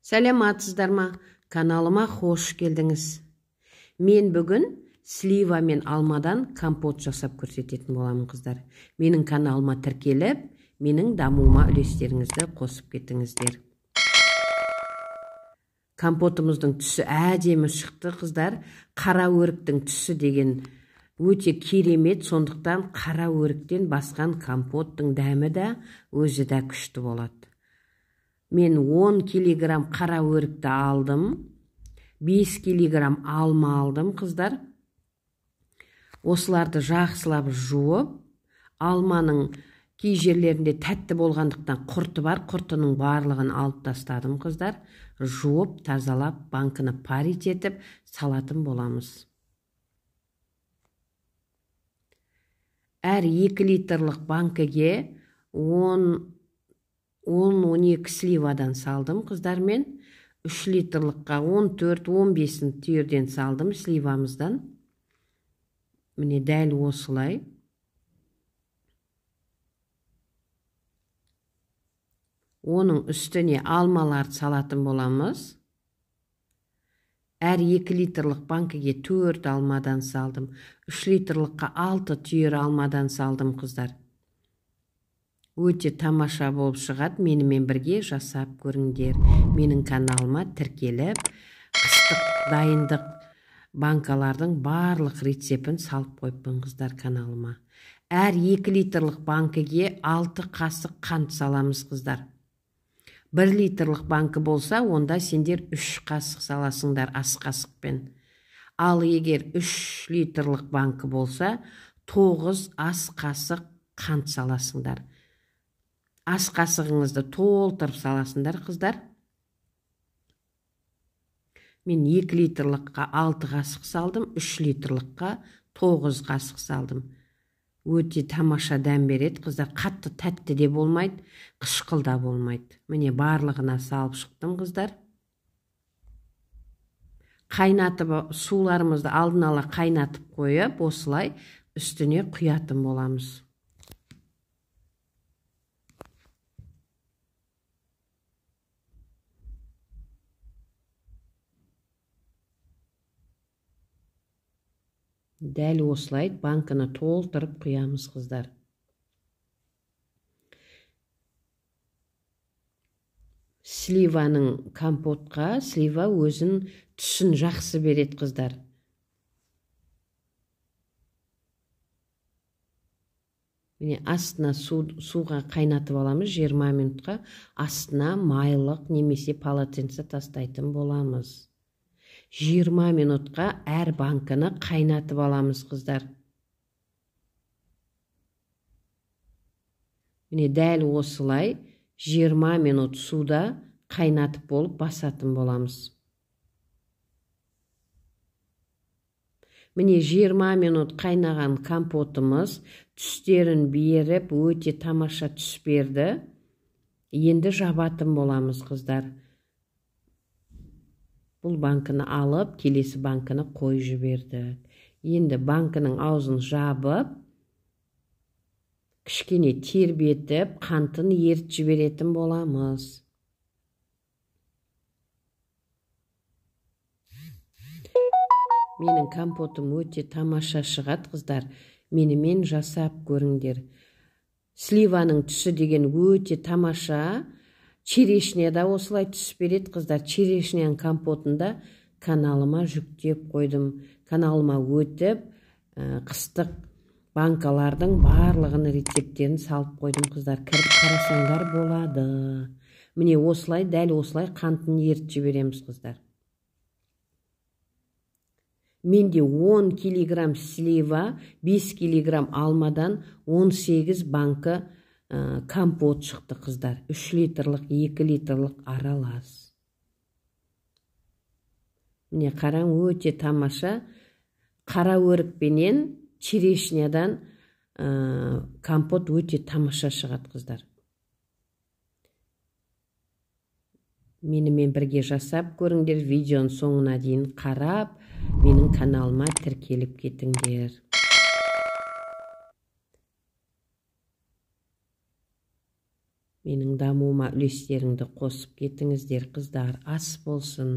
Сәлематсыздар ма? Каналыма хош келдіңіз. Мен бүгін слива мен алмадан компот жасап көрсететін боламын, қыздар. Менің каналыма тіркеліп, менің дамуыма үлестеріңізді қосып кетіңіздер. Компотымыздың түсі әдемі шықты, қыздар. Қара өріктің түсі деген өте керемет, сондықтан қара өріктен басқан компоттың дәмі де өзі де күшті болады. Мен 10 килограмм қара өрікті алдым, 5 килограмм алма алдым, қыздар. Осыларды жақсылап жуып, алманың кей жерлерінде тәтті болғандықтан құрты бар, құртының барлығын алып тастадым, қыздар. Жуып, тазалап, банкыны парить етіп, салатын боламыз. Әр 2 литрлік банкіге 10-12 сливадан салдым, қыздар. Мен 3 литрлікқа 14-15 түйірден салдым сливамыздан. Міне дәл осылай. Оның үстіне алмаларды салатын боламыз. Әр 2 литрлік банкіге 4 алмадан салдым. 3 литрлікқа 6 түйір алмадан салдым, қыздар. Өте тамаша болып шығады. Менімен бірге жасап көріңдер. Менің каналыма тіркеліп, қыстық дайындық банкалардың барлық рецептін салып қойыппын, қыздар, каналыма. Әр 2 литрлік банкіге 6 қасық қант саламыз, қыздар. 1 литрлік банкі болса, онда сендер 3 қасық саласыңдар ас қасықпен. Ал егер 3 литрлік банкі болса, 9 ас қасық қант саласыңдар. Ас қасығыңызды толтырып саласыңдар, қыздар. Мен 2 литрлікқа 6 қасық салдым, 3 литрлікқа 9 қасық салдым. Өте тамаша дәм береді, қыздар. Қатты тәтті де болмайды, қышқыл да болмайды. Міне барлығына салып шықтым, қыздар. Қайнатып, суларымызды алдын ала қайнатып қойып, осылай үстіне құятын боламыз. Дәл осылай банкыны толтырып құямыз, қыздар. Сливаның компотқа слива өзін түсін жақсы береді, қыздар. Міне астына суға қайнатып аламыз, 20 минутқа. Астына майлық немесе полотенце тастайтын боламыз. 20 минутқа әр банкыны қайнатып аламыз, қыздар. Міне дәл осылай 20 минут суда қайнатып болып басатын боламыз. Міне 20 минут қайнаған компотымыз түстерін беріп, өте тамаша түс берді. Енді жабатын боламыз, қыздар. Бұл банкыны алып, келесі банкыны қой жіберді. Енді банкының аузын жабып, кішкене тербетіп, қантын ерт жіберетін боламыз. Менің компотым өте тамаша шығады, қыздар. Менімен жасап көріңдер. Сливаның түсі деген өте тамаша. Черешня да осылай түс береді, қыздар. Черешняның компотында каналыма жүктеп қойдым. Каналыма өтіп, қыстық банкалардың барлығын рецептерін салып қойдым, қыздар. Кіріп қарасаңдар болады. Міне осылай, дәл осылай қантын ерт жібереміз, қыздар. Менде 10 килограмм слива, 5 килограмм алмадан 18 банкі компот шықты, қыздар. 3 литрлік, 2 литрлік аралас. Міне қараң, өте тамаша. Қара өрікпенен черешнядан компот өте тамаша шығады, қыздар. Менімен бірге жасап көріңдер. Видеоның соңына дейін қарап, менің каналыма тіркеліп кетіңдер. менің дамуыма үлестеріңді қосып кетіңіздер қыздар. Ас болсын.